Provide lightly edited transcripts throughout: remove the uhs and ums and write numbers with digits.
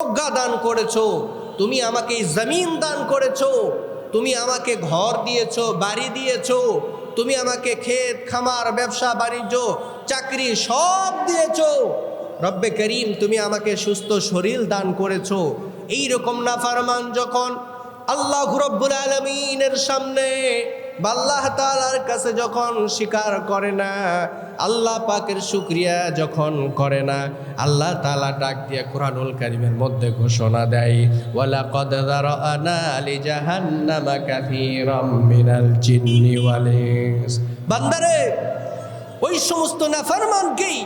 প্রজ্ঞা দান করেছো, তুমি আমাকে জমিন দান করেছো, তুমি আমাকে ঘর দিয়েছো, বাড়ি দিয়েছো, তুমি আমাকে ক্ষেত খামার ব্যবসা বাণিজ্য চাকরি সব দিয়েছো। রব্বে করিম, তুমি আমাকে সুস্থ শরীর দান করেছো। এই রকম নাফরমান যখন আল্লাহ রব্বুল আলামিনের সামনে বা আল্লাহ তাআলার কাছে যখন স্বীকার করে না, আল্লাহ পাকের শুকরিয়া যখন করে না, আল্লাহ তাআলা ডাক দিয়ে কুরআনুল কারীমের মধ্যে ঘোষণা দেয়, ওয়ালাকাদ যারানা লিজাহান্নামা কাসীরাম মিনাল জিন্নি ওয়াল ইনস। বান্দারে, ওই সমস্ত নাফরমানকেই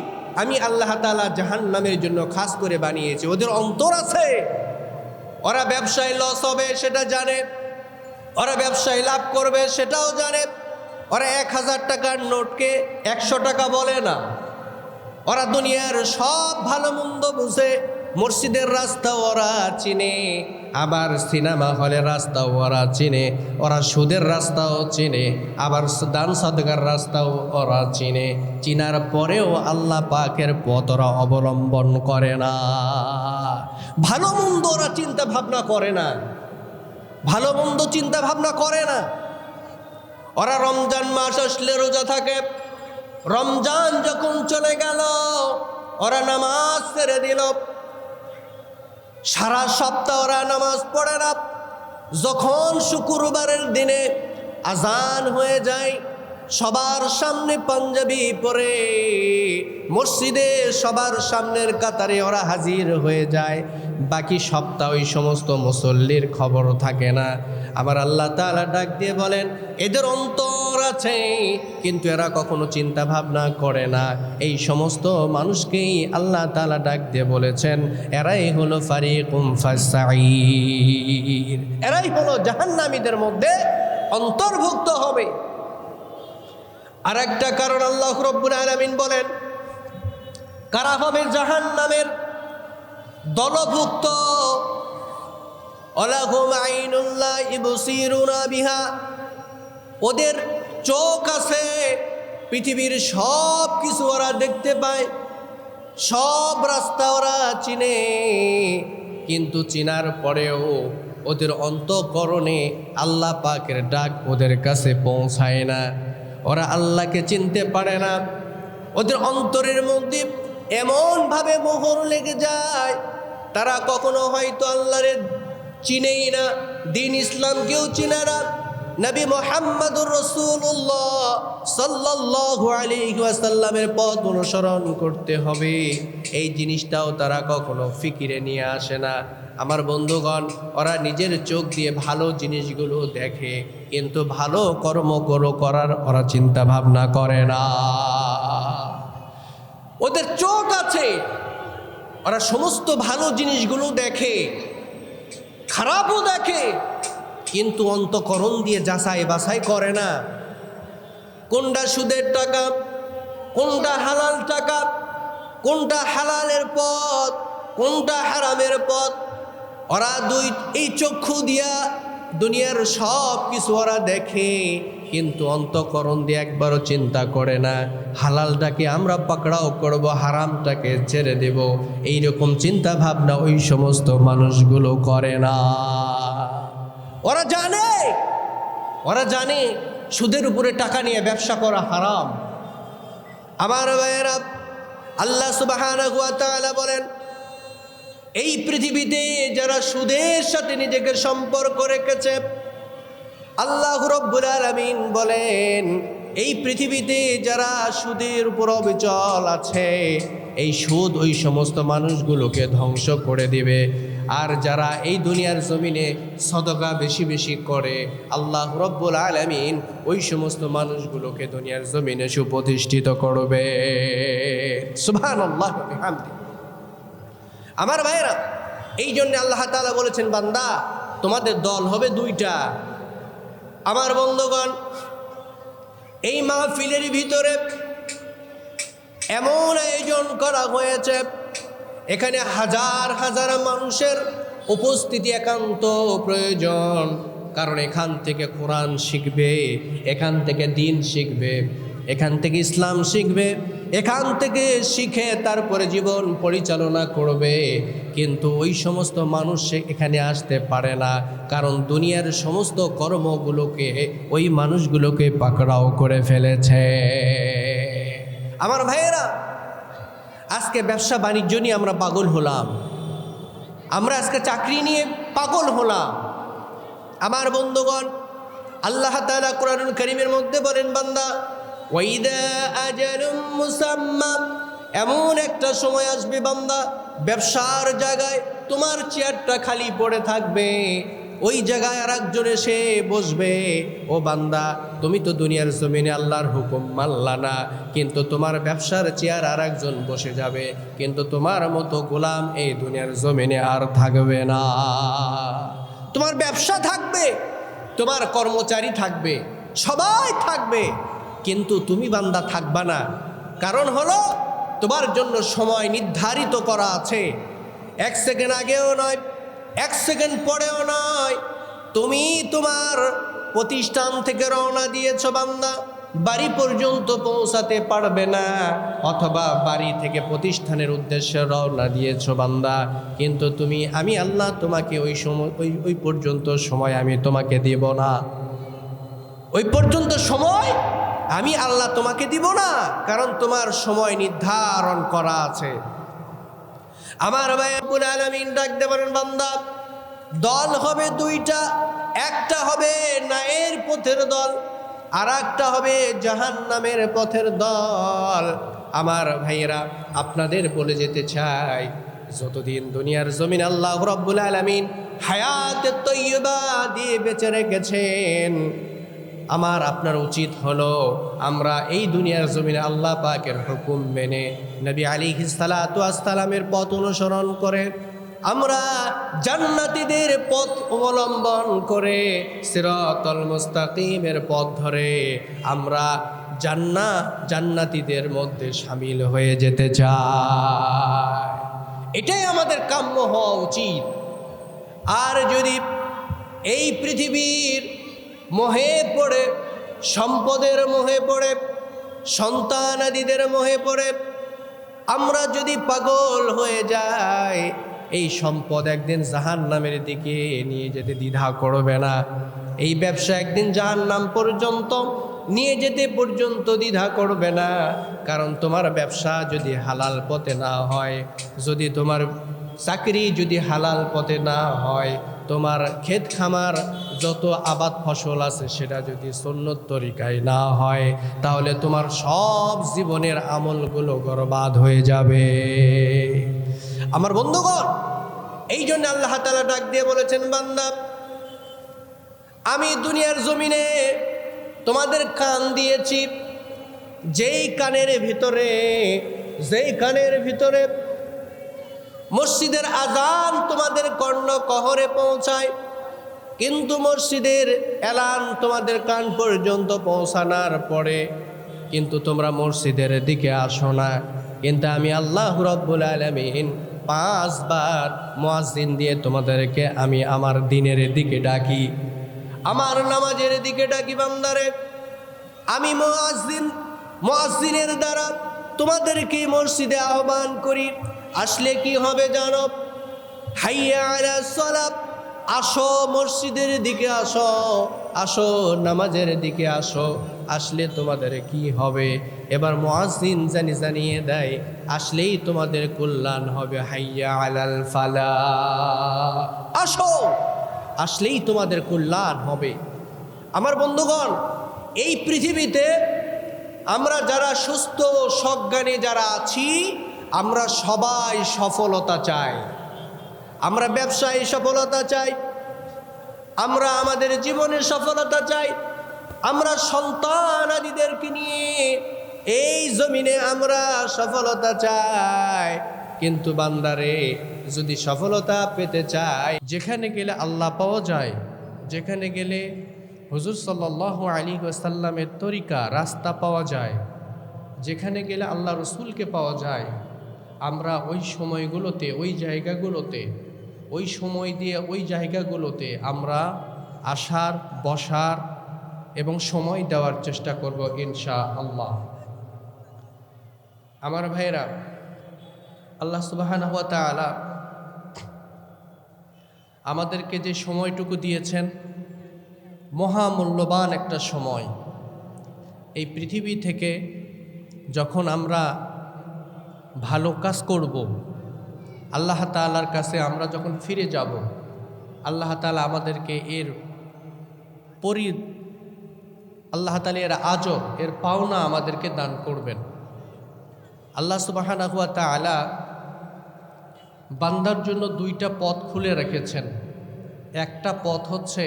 আমি আল্লাহ তাআলা জাহান্নামের জন্য খাস করে বানিয়েছি। ওদের অন্তর আছে, ওরা ব্যবসায় লস হবে সেটা জানে, ওরা ব্যবসায় লাভ করবে সেটাও জানে, ওরা 1000 টাকার নোটকে 100 টাকা বলে না, ওরা দুনিয়ার সব ভালো মন্দ বুঝে। মসজিদের রাস্তা ওরা চিনে, আবার সিনেমা হলের রাস্তাও ওরা চিনে, ওরা সুদের রাস্তাও চিনে, আবার দান সাদকার রাস্তাও ওরা চিনে। চিনার পরেও আল্লাহ পাকের পথ ওরা অবলম্বন করে না। ভালো মন্দ ওরা চিন্তা ভাবনা করে না, ভালো মন্দ চিন্তা ভাবনা করে না। ওরা রমজান মাস আসলে রোজা থাকে, রমজান যখন চলে গেল ওরা নামাজ ছেড়ে দিল, সারা সপ্তাহ ওরা নামাজ পড়ে না। যখন শুক্রবারের দিনে আজান হয়ে যায়, সবার সামনে পাঞ্জাবি পরে মসজিদে সবার সামনের কাতারে ওরা হাজির হয়ে যায়। বাকি সপ্তাহ ওই সমস্ত মুসল্লির খবর থাকে না। আবার আল্লাহ তাআলা ডাক দিয়ে বলেন, এদের অন্তর আছে কিন্তু এরা কখনো চিন্তা ভাবনা করে না। এই সমস্ত মানুষকেই আল্লাহ তাআলা ডাক দিয়ে বলেছেন, এরাই হলো ফারিকুম ফাসসাঈর, এরাই হলো জাহান্নামীদের মধ্যে অন্তর্ভুক্ত হবে। আর একটা কারণ আল্লাহ রাব্বুল আলামিন বলেন, কারা হবে জাহান্নামের দলভুক্ত, আলাহুম আইনুল্লাহ ইবসিরুনা বিহা, ওদের চোখ আছে, পৃথিবীর সব কিছু ওরা দেখতে পায়, সব রাস্তা ওরা চিনে, কিন্তু চিনার পরেও ওদের অন্তঃকরণে আল্লাহ পাকের ডাক ওদের কাছে পৌঁছায় না। ওরা আল্লাহকে চিনতে পারে না। ওদের অন্তরের মধ্যে এমনভাবে মোহর লেগে যায়, তারা কখনো হয়তো আল্লাহরে চিনেই না, দিন ইসলামকেও চিনে না, নবী মুহাম্মদুর রাসূলুল্লাহ সাল্লাল্লাহু আলাইহি ওয়াসাল্লামের পথ অনুসরণ করতে হবে, এই জিনিসটাও তারা কখনো ফিকিরে নিয়ে আসে না। আমার বন্ধুগণ, ওরা নিজের চোখ দিয়ে ভালো জিনিসগুলো দেখে, কিন্তু ভালো কর্ম করার ওরা চিন্তা ভাবনা করে না। ওদের চোখ আছে, ওরা সমস্ত ভালো জিনিসগুলো দেখে, খারাপও দেখে, কিন্তু অন্তঃকরণ দিয়ে যাচাই বাছাই করে না। কোনটা সুদের টাকা, কোনটা হালাল টাকা, কোনটা হালালের পথ, কোনটা হারামের পথ, ওরা এই চক্ষু দিয়া দুনিয়ার সব কিছু ওরা দেখে, কিন্তু অন্তঃকরণ দিয়ে একবারও চিন্তা করে না হালালটাকে আমরা পাকড়াও করব, হারামটাকে ছেড়ে দেব। এইরকম চিন্তা ভাবনা ওই সমস্ত মানুষগুলো করে না। ওরা জানে সুদের উপরে টাকা নিয়ে ব্যবসা করা হারাম। আমার ভাইয়েরা, আল্লাহ সুবহানাহু ওয়া তাআলা বলেন, এই পৃথিবীতে যারা সুদের সাথে নিজেকে সম্পর্ক রেখেছে, আল্লাহ রাব্বুল আলামিন বলেন, এই পৃথিবীতে যারা সুদের উপর অবিচল আছে, এই সুদ ওই সমস্ত মানুষগুলোকে ধ্বংস করে দিবে। আর যারা এই দুনিয়ার জমিনে সদকা বেশি বেশি করে, আল্লাহ রাব্বুল আলামিন ওই সমস্ত মানুষগুলোকে দুনিয়ার জমিনে সুপ্রতিষ্ঠিত করবে। সুবহানাল্লাহ ওয়া বিহামদিহি। আমার ভাইরা, এই জন্য আল্লাহ তাআলা বলেছেন, বান্দা তোমাদের দল হবে দুইটা। আমার বন্ধুগণ, এই মাহফিলের ভিতরে এমন আয়োজন করা হয়েছে, এখানে হাজার হাজার মানুষের উপস্থিতি একান্ত প্রয়োজন। কারণ এখান থেকে কোরআন শিখবে, এখান থেকে দ্বীন শিখবে, এখান থেকে ইসলাম শিখবে, এখান থেকে শিখে তারপরে জীবন পরিচালনা করবে, কিন্তু ওই সমস্ত মানুষ এখানে আসতে পারে না, কারণ দুনিয়ার সমস্ত কর্মগুলোকে ওই মানুষগুলোকে পাকড়াও করে ফেলেছে। আমার ভাইয়েরা, আজকে ব্যবসা বাণিজ্য নিয়ে আমরা পাগল হলাম, আমরা আজকে চাকরি নিয়ে পাগল হলাম। আমার বন্ধুগণ, আল্লাহ তাআলা কোরআনুল কারীমের মধ্যে বলেন, বান্দা ওয়াইদা আজালুম মুসাম্মা, এমন একটা সময় আসবে বান্দা, ব্যবসার জায়গায় তোমার চেয়ারটা খালি পড়ে থাকবে, ওই জায়গায় আর একজন এসে বসবে। ও বান্দা, তুমি তো দুনিয়ার জমিনে আল্লাহর হুকুম মানলা না, কিন্তু তোমার ব্যবসার চেয়ার আর একজন বসে যাবে, কিন্তু তোমার মতো গোলাম এই দুনিয়ার জমিনে আর থাকবে না। তোমার ব্যবসা থাকবে, তোমার কর্মচারী থাকবে, সবাই থাকবে, কিন্তু তুমি বান্দা থাকবা না। কারণ হলো তোমার জন্য সময় নির্ধারিত করা আছে, 1 সেকেন্ড আগেও নয়, 1 সেকেন্ড পরেও নয়। তুমি তোমার প্রতিষ্ঠান থেকে রওনা দিয়েছ বান্দা, বাড়ি পর্যন্ত পৌঁছাতে পারবে না, অথবা বাড়ি থেকে প্রতিষ্ঠানের উদ্দেশ্যে রওনা দিয়েছ বান্দা, কিন্তু আমি আল্লাহ তোমাকে ওই সময় ওই পর্যন্ত সময় আমি তোমাকে দিব না, ওই পর্যন্ত সময় আমি আল্লাহ তোমাকে দিব না, কারণ তোমার সময় নির্ধারণ করা আছে। আমার ভাই রব্বুল আলামিন ডাকতে পারেন, বান্দা দল হবে 2টা, একটা হবে ন্যায়ের পথের দল, আর একটা হবে জাহান্নামের পথের দল। আমার ভাইয়েরা, আপনাদের বলে যেতে চাই, যতদিন দুনিয়ার জমিন আল্লাহ রব্বুল আলামিন হায়াতে তৈয়বা দিয়ে বেঁচে রেখেছেন, আমার আপনার উচিত হলো আমরা এই দুনিয়ার জমিনে আল্লাহ পাকের হুকুম মেনে নবী আলাইহিস সালাতু ওয়াস সালামের পথ অনুসরণ করে আমরা জান্নাতীদের পথ অবলম্বন করে সিরাতাল মুস্তাকিমের পথ ধরে আমরা জান্নাতীদের মধ্যে শামিল হয়ে যেতে চাই। এটাই আমাদের কাম্য হওয়া উচিত। আর যদি এই পৃথিবীর মোহে পড়ে, সম্পদের মোহে পড়ে, সন্তানাদিদের মোহে পড়ে আমরা যদি পাগল হয়ে যাই, এই সম্পদ একদিন জাহান্নামের দিকে নিয়ে যেতে দ্বিধা করবে না, এই ব্যবসা একদিন জাহান্নাম পর্যন্ত নিয়ে যেতে পর্যন্ত দ্বিধা করবে না। কারণ তোমার ব্যবসা যদি হালাল পথে না হয়, যদি তোমার চাকরি যদি হালাল পথে না হয়, তোমার ক্ষেত খামার যত আবাদ ফসল আছে সেটা যদি সুন্নত তরিকায় না হয়, তাহলে তোমার সব জীবনের আমলগুলো বরবাদ হয়ে যাবে। আমার বন্ধুগণ, এই জন্য আল্লাহ তাআলা ডাক দিয়ে বলেছেন, বান্দা আমি দুনিয়ার জমিনে তোমাদের কান দিয়েছি, যেই কানের ভিতরে মসজিদের আজান তোমাদের কর্ণ কহরে পৌঁছায়, কিন্তু মসজিদের এলান তোমাদের কান পর্যন্ত পৌঁছানোর পরে কিন্তু তোমরা মসজিদের দিকে আসো না। কিন্তু আমি আল্লাহ রাব্বুল আলামিন 5 বার মুয়াজ্জিন দিয়ে তোমাদেরকে আমি আমার দ্বীনের দিকে ডাকি, আমার নামাজের দিকে ডাকি। বান্দারে, আমি মুয়াজ্জিনের দ্বারা তোমাদেরকে মসজিদে আহ্বান করি। আসলে কি হবে জানো? হাইয়া আলাস সালাত, আসো মসজিদের দিকে আসো, আসো নামাজের দিকে আসো। আসলে তোমাদের কি হবে? এবার মুয়াজ্জিন জানিয়ে দেয়, আসলেই তোমাদের কল্যাণ হবে। হাইয়া আলাল ফালাহ, আসো, আসলেই তোমাদের কল্যাণ হবে। আমার বন্ধুগণ, এই পৃথিবীতে আমরা যারা সুস্থ সজ্ঞানী যারা আছি, আমরা সবাই সফলতা চাই। আমরা ব্যবসায় সফলতা চাই, আমরা আমাদের জীবনে সফলতা চাই, আমরা সন্তান আদিদেরকে নিয়ে এই জমিনে আমরা সফলতা চাই। কিন্তু বান্দারে, যদি সফলতা পেতে চাই, যেখানে গেলে আল্লাহ পাওয়া যায়, যেখানে গেলে হুজুর সাল্লাল্লাহু আলাইহি ওয়াসাল্লামের তরিকা রাস্তা পাওয়া যায়, যেখানে গেলে আল্লাহ রসুলকে পাওয়া যায়, আমরা ওই সময়গুলোতে, ওই জায়গাগুলোতে, ওই সময় দিয়ে ওই জায়গাগুলোতে আমরা আসার, বসার এবং সময় দেওয়ার চেষ্টা করব ইনশাআল্লাহ। আমার ভাইরা, আল্লাহ সুবহানাহু ওয়া তাআলা আমাদেরকে যে সময়টুকু দিয়েছেন, মহামূল্যবান একটা সময়। এই পৃথিবী থেকে যখন আমরা ভালো কাজ করব, আল্লাহ তাআলার কাছে আমরা যখন ফিরে যাব, আল্লাহ তাআলা আমাদেরকে আল্লাহ তাআলা এর আজর, এর পাওনা আমাদেরকে দান করবেন। আল্লাহ সুবহানাহু ওয়া তাআলা বান্দার জন্য দুইটা পথ খুলে রেখেছেন। একটা পথ হচ্ছে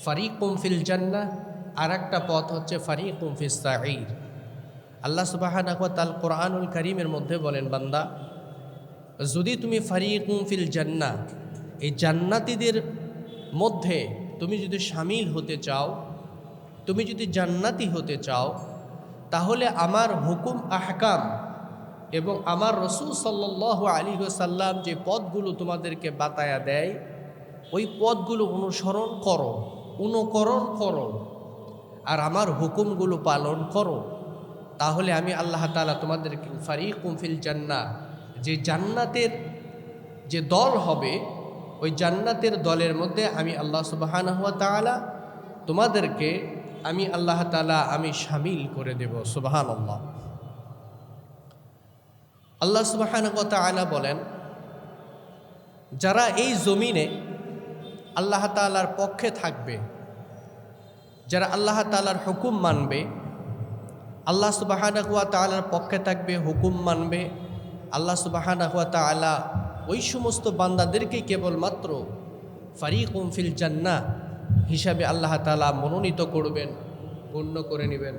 ফারিকুম ফিল জান্নাহ, আর একটা পথ হচ্ছে ফারিকুম ফিস সাঈর। আল্লাহ সুবহানাহু ওয়া তাআলা কোরআনুল কারীমের মধ্যে বলেন, বান্দা, যদি তুমি ফারিকুম ফিল জান্নাহ, এই জান্নাতীদের মধ্যে তুমি যদি শামিল হতে চাও, তুমি যদি জান্নাতি হতে চাও, তাহলে আমার হুকুম আহকাম এবং আমার রাসূল সাল্লাল্লাহু আলাইহি ওয়াসাল্লাম যে পথগুলো তোমাদেরকে বাতায়া দেয়, ওই পথগুলো অনুসরণ করো, অনুকরণ করো, আর আমার হুকুমগুলো পালন করো। তাহলে আমি আল্লাহ তাআলা তোমাদেরকে ফারিকুম ফিল জান্নাহ, যে জান্নাতের যে দল হবে, ওই জান্নাতের দলের মধ্যে আমি আল্লাহ সুবহানাহু ওয়া তাআলা তোমাদেরকে আল্লাহ তাআলা শামিল করে দেব। সুবহানাল্লাহ। আল্লাহ সুবহানাহু ওয়া তাআলা বলেন, যারা এই জমিনে আল্লাহ তাআলার পক্ষে থাকবে, যারা আল্লাহ তাআলার হুকুম মানবে, আল্লাহ সুবহানাহু ওয়া তাআলার পক্ষে থাকবে, হুকুম মানবে, আল্লাহ সুবহানাহু ওয়া তাআলা ওই সমস্ত বান্দাদেরকে কেবলমাত্র ফারিকুম ফিল জান্নাহ হিসাবে আল্লাহ তাআলা মনোনীত করবেন, গণ্য করে নেবেন।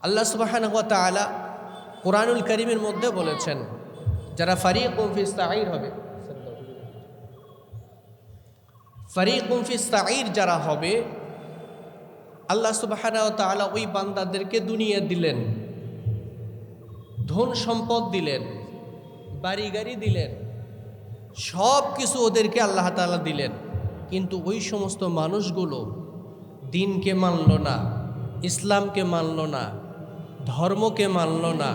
আল্লাহ সুবহানাহু ওয়া তাআলা কোরআনুল কারীমের মধ্যে বলেছেন, যারা ফারিকুম ফিস সাঈর হবে, ফারিকুম ফিস সাঈর যারা হবে, আল্লাহ সুবহানাহু ওয়া তাআলা ওই বান্দাদেরকে দুনিয়া দিলেন, ধন সম্পদ দিলেন, বাড়ি গাড়ি দিলেন, সব কিছু ওদেরকে আল্লাহ তাআলা দিলেন। কিন্তু ওই সমস্ত মানুষগুলো দিনকে মানল না, ইসলামকে মানল না, ধর্মকে মানল না,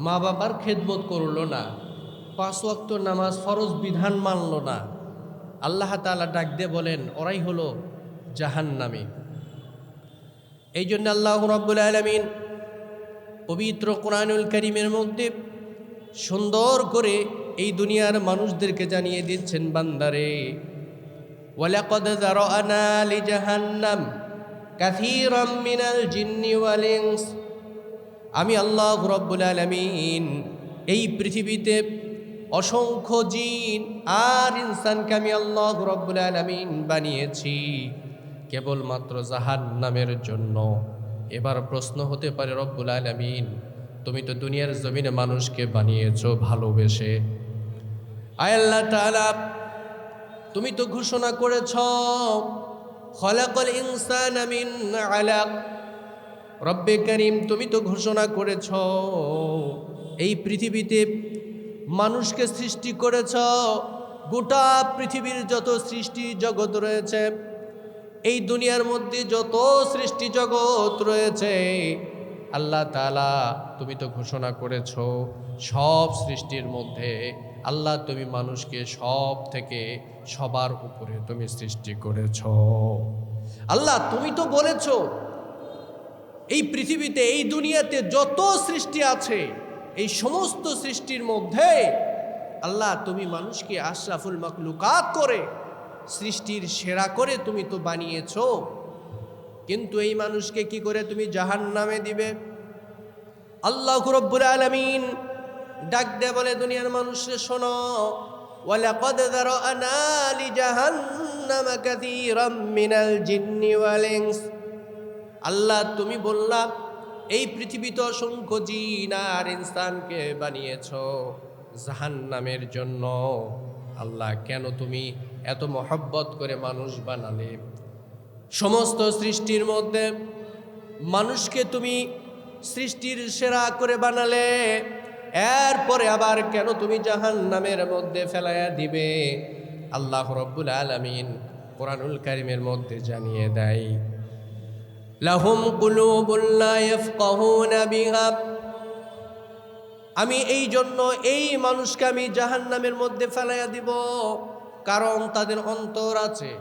মা বাবার খেদমত করল না, 5 ওয়াক্ত নামাজ ফরজ বিধান মানল না। আল্লাহ তাআলা ডাক দিয়ে বলেন, ওরাই হলো জাহান্নামী। এই জন্য আল্লাহ রাব্বুল আলামিন পবিত্র কোরআনুল কারীমের মধ্যে সুন্দর করে এই দুনিয়ার মানুষদেরকে জানিয়ে দিচ্ছেন, বান্দারে, ওয়ালাকাদ যারানা লিজাহান্নাম কাসীরাম মিনাল জিন্নি ওয়াল ইনস। আমি আল্লাহ রাব্বুল আলামিন এই পৃথিবীতে অসংখ্য জিন আর ইনসানকে আমি আল্লাহ রাব্বুল আলামিন বানিয়েছি কেবলমাত্র জাহান্নামের জন্য। এবার প্রশ্ন হতে পারে, রব্বুল আলামিন, তুমি তো দুনিয়ার জমিনে মানুষকে বানিয়েছো ভালোবেসে, আয় আল্লাহ তাআলা, তুমি তো ঘোষণা করেছ খলাকাল ইনসানা মিন আলাক। রব্বে কারীম, তুমি তো ঘোষণা করেছ এই পৃথিবীতে মানুষকে সৃষ্টি করেছ, গোটা পৃথিবীর যত সৃষ্টি জগৎ রয়েছে, এই দুনিয়ার মধ্যে যত সৃষ্টি জগৎ রয়েছে, আল্লাহ তাআলা তুমি তো ঘোষণা করেছ সব সৃষ্টির মধ্যে আল্লাহ তুমি মানুষকে সব থেকে সবার উপরে তুমি সৃষ্টি করেছ। আল্লাহ তুমি তো বলেছ এই পৃথিবীতে, এই দুনিয়াতে যত সৃষ্টি আছে, এই সমস্ত সৃষ্টির মধ্যে আল্লাহ তুমি মানুষকে আশরাফুল মাখলুকাত করে, সৃষ্টির সেরা করে তুমি তো বানিয়েছ। কিন্তু এই মানুষকে কি করে তুমি জাহান্নামে দিবে? আল্লাহ রাব্বুল আলামিন ডাক দিয়ে বলে, দুনিয়ার মানুষরে শোনো, ওয়ালাকাদ যারানা লিজাহান্নামা কাসীরাম মিনাল জিন্নি ওয়াল ইনস। আল্লাহ তুমি বললা এই পৃথিবীতে অসংখ্য জিন আর ইনসানকে বানিয়েছ জাহান্নামের জন্য। আল্লাহ, কেন তুমি এত মহব্বত করে মানুষ বানালে? সমস্ত সৃষ্টির মধ্যে মানুষকে তুমি সৃষ্টির সেরা করে বানালে, এরপরে আবার কেন তুমি জাহান্নামের মধ্যে ফেলাইয়া দিবে? আল্লাহ রাব্বুল আলামিন কোরআনুল কারীমের মধ্যে জানিয়ে দেয়, লাহুম কুলুবুন লা ইয়াফকাহুনা বিহা। আমি এই জন্য এই মানুষকে আমি জাহান্নামের মধ্যে ফেলাইয়া দিব, কারণ তাদের অন্তর আছে,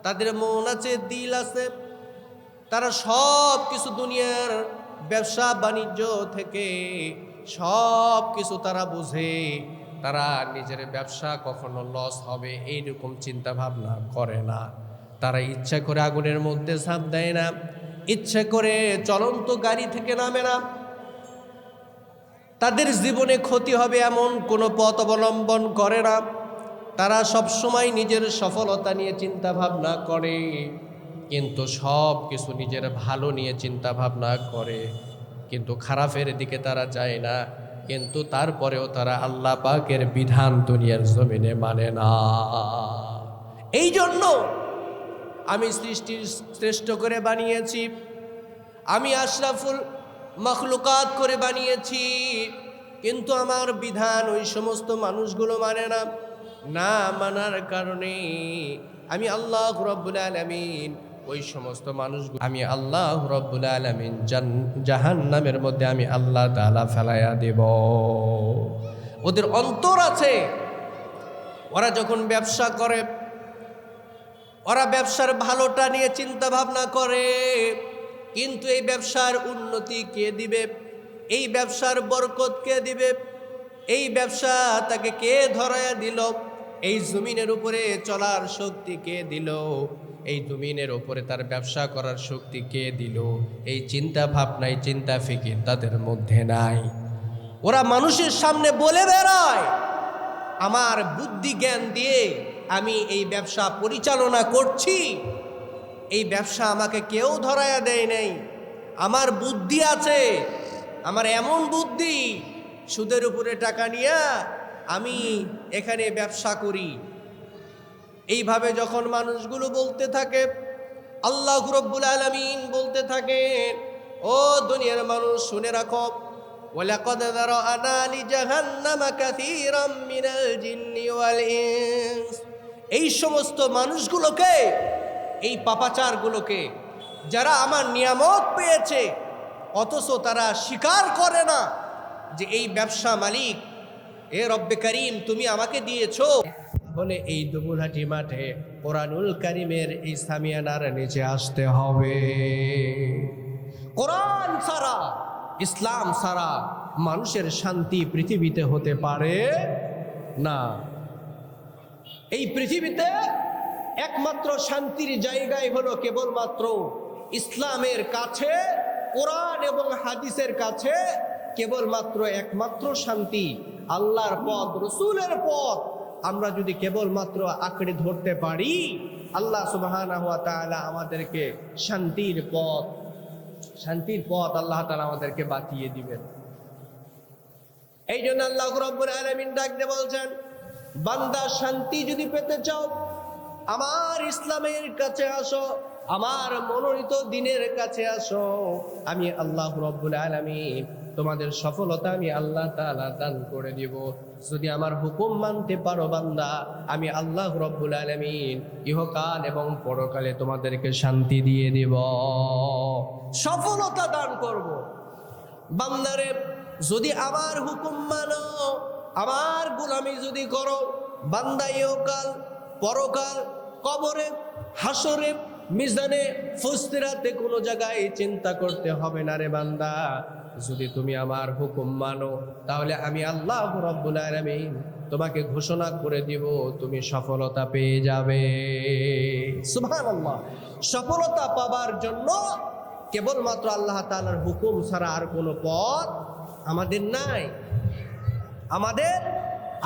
তাদের মন আছে, দিল আছে, তারা সব কিছু দুনিয়ার ব্যবসা বাণিজ্য থেকে সব কিছু তারা বুঝে, তারা নিজের ব্যবসা কখনো লস হবে এইরকম চিন্তা ভাবনা করে না। তারা ইচ্ছা করে আগুনের মধ্যে ঝাঁপ দেয় না, ইচ্ছা করে চলন্ত গাড়ি থেকে নামে না, তাদের জীবনে ক্ষতি হবে এমন কোনো পথ অবলম্বন করে না। তারা সবসময় নিজের সফলতা নিয়ে চিন্তা ভাবনা করে, কিন্তু সব কিছু নিজের ভালো নিয়ে চিন্তা ভাবনা করে, কিন্তু খারাপের দিকে তারা যায় না। কিন্তু তারপরেও তারা আল্লাহ পাকের বিধান দুনিয়ার জমিনে মানে না। এই জন্য আমি সৃষ্টির শ্রেষ্ঠ করে বানিয়েছি, আমি আশরাফুল মখলুকাত করে বানিয়েছি, কিন্তু আমার বিধান ওই সমস্ত মানুষগুলো মানে না। না মানার কারণে আমি আল্লাহ রাব্বুল আলামিন ওই সমস্ত মানুষগুলো, আমি আল্লাহ রাব্বুল আলামিন জাহান্নামের মধ্যে আমি আল্লাহ তাআলা ফেলাইয়া দেব। ওদের অন্তর আছে, ওরা যখন ব্যবসা করে, ওরা ব্যবসার ভালোটা নিয়ে চিন্তা ভাবনা করে, কিন্তু এই ব্যবসার উন্নতি কে দিবে, এই ব্যবসার বরকত কে দিবে, এই ব্যবসা তাকে কে ধরায়া দিল, এই জমিনের উপরে চলার শক্তি কে দিল, এই জমিনের উপরে তার ব্যবসা করার শক্তি কে দিল, এই চিন্তা ভাবনাই চিন্তা ফিকির তাদের মধ্যে নাই। ওরা মানুষের সামনে বলে বেড়ায় আমার বুদ্ধি জ্ঞান দিয়ে আমি এই ব্যবসা পরিচালনা করছি, এই ব্যবসা আমাকে কেউ ধরায়া দেয় নাই, আমার বুদ্ধি আছে, আমার এমন বুদ্ধি, সুদের উপরে টাকা নিয়ে আমি এখানে ব্যবসা করি। এইভাবে যখন মানুষগুলো বলতে থাকে, আল্লাহ রাব্বুল আলামিন বলতে থাকে, ও দুনিয়ার মানুষ শুনে রাখো, ওয়ালাকাদ যারানা লিজাহান্নামা কাসীরাম মিনাল জিন্নি ওয়াল ইনস। এই সমস্ত মানুষগুলোকে, এই পাপাচারগুলোকে, যারা আমার নিয়ামত পেয়েছে অথচ তারা স্বীকার করে না যে এই ব্যবসা মালিক এ রব্বে করিম তুমি আমাকে দিয়েছো, বলে এই দুবুলহাটি মাঠে কোরআনুল কারীমের এই সামিয়ানার নিচে আসতে হবে। কোরআন ছাড়া, ইসলাম ছাড়া মানুষের শান্তি পৃথিবীতে হতে পারে না। এই পৃথিবীতে একমাত্র শান্তির জায়গায় হলো কেবলমাত্র ইসলামের কাছে, কোরআন এবং হাদিসের কাছে কেবলমাত্র একমাত্র শান্তি আল্লাহর পথ, রসুলের পথ। আমরা যদি কেবলমাত্র আঁকড়ে ধরতে পারি, আল্লাহ সুবহানাহু ওয়া তাআলা আমাদেরকে শান্তির পথ আল্লাহ তাআলা আমাদেরকে বাতিয়ে দিবেন। এই জন্য আল্লাহ রাব্বুল আলামিন ডাক দিয়ে বলছেন, বান্দা শান্তি যদি পেতে চাও আমার ইসলামের কাছে আসো, আমার মনোনীত দ্বীনের কাছে আসো। আমি আল্লাহ রাব্বুল আলামিন তোমাদের সফলতা আমি আল্লাহ তাআলা দান করে দিব। যদি আমার হুকুম মানতে পারো বান্দা, আমি আল্লাহ রাব্বুল আলামিন ইহকাল এবং পরকালে তোমাদেরকে শান্তি দিয়ে দিব, সফলতা দান করব। বান্দারে যদি আমার হুকুম মানো, আমার গোলামি যদি করো, বান্দা ইহকাল পরকাল, কবরে, হাসরে, মিজানে, ফুসতিরাতে কোনো জায়গায় চিন্তা করতে হবে না রে বান্দা। যদি তুমি আমার হুকুম মানো, তাহলে আমি আল্লাহ রাব্বুল আলামিন তোমাকে ঘোষণা করে দিব তুমি সফলতা পেয়ে যাবে। সুবহানাল্লাহ। সফলতা পাবার জন্য কেবলমাত্র আল্লাহ তাআলার হুকুম ছাড়া আর কোনো পথ আমাদের নাই, আমাদের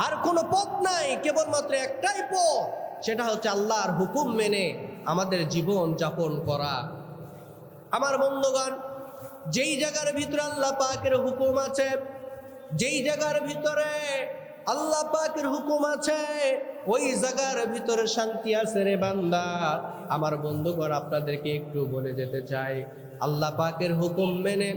আর কোনো পথ নাই, কেবলমাত্র একটাই পথ, সেটা হচ্ছে আল্লাহর হুকুম মেনে আমাদের জীবন যাপন করা। আমার বন্ধুগণ, যেই জায়গার ভিতরে আল্লাহ পাকের হুকুম আছে, যেই জায়গার ভিতরে আল্লাহ পাকের হুকুম আছে, ওই জায়গার ভিতরে শান্তি আছে রে বান্দা। আমার বন্ধুগণ, আপনাদেরকে একটু বলে যেতে চাই, আল্লাহ পাকের হুকুম মেনে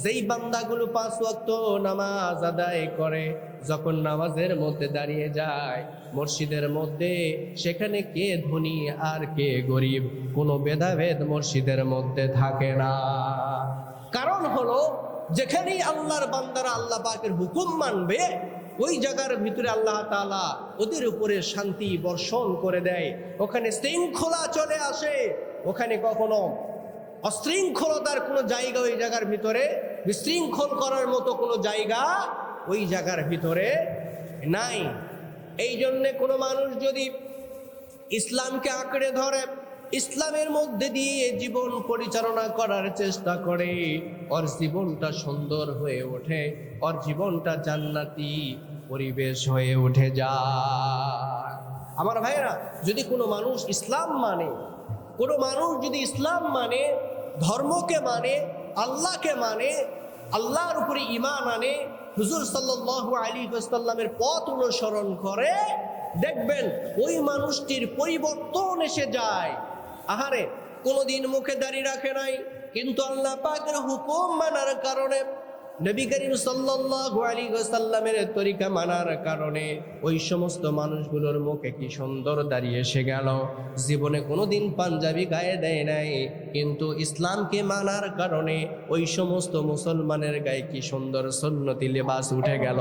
যেই বান্দাগুলো 5 ওয়াক্ত নামাজ আদায় করে, যখন নামাজের মধ্যে দাঁড়িয়ে যায় মসজিদের মধ্যে, সেখানে কে ধনী আর কে গরিব কোনো ভেদাভেদ মসজিদের মধ্যে থাকে না। কারণ হলো যেখানেই আল্লাহর বান্দারা আল্লাহ পাকের হুকুম মানবে, ওই জায়গার ভিতরে আল্লাহ তাআলা ওদের উপরে শান্তি বর্ষণ করে দেয়, ওখানে শৃঙ্খলা চলে আসে। ওখানে কখনো অশৃঙ্খলতার কোনো জায়গা ওই জায়গার ভিতরে, বিশৃঙ্খল করার মতো কোনো জায়গা ওই জায়গার ভিতরে নাই। এই জন্যে কোনো মানুষ যদি ইসলামকে আঁকড়ে ধরে, ইসলামের মধ্যে দিয়ে জীবন পরিচালনা করার চেষ্টা করে, ওর জীবনটা সুন্দর হয়ে ওঠে, ওর জীবনটা জান্নাতি পরিবেশ হয়ে উঠে যায়। আমার ভাইরা, যদি কোনো মানুষ ইসলাম মানে, কোনো মানুষ যদি ইসলাম মানে, ধর্মকে মানে, আল্লাহকে মানে, আল্লাহর উপরে ঈমান আনে, হুজুর সাল্লাল্লাহু আলাইহি ওয়াসাল্লামের পথ অনুসরণ করে, দেখবেন ওই মানুষটির পরিবর্তন এসে যায়। আহারে, কোনোদিন মুখে দাড়ি রাখে নাই, কিন্তু আল্লাহ পাকের হুকুম মানার কারণে, নবী করিম সাল্লাল্লাহু আলাইহি ওয়াসাল্লামের তরিকা মানার কারণে ওই সমস্ত মানুষগুলোর মুখে কি সুন্দর দাড়ি এসে গেল। জীবনে কোনোদিন পাঞ্জাবি গায়ে দেয় নাই, কিন্তু ইসলামকে মানার কারণে ওই সমস্ত মুসলমানের গায়ে কি সুন্দর সুন্নতি লেবাস উঠে গেল।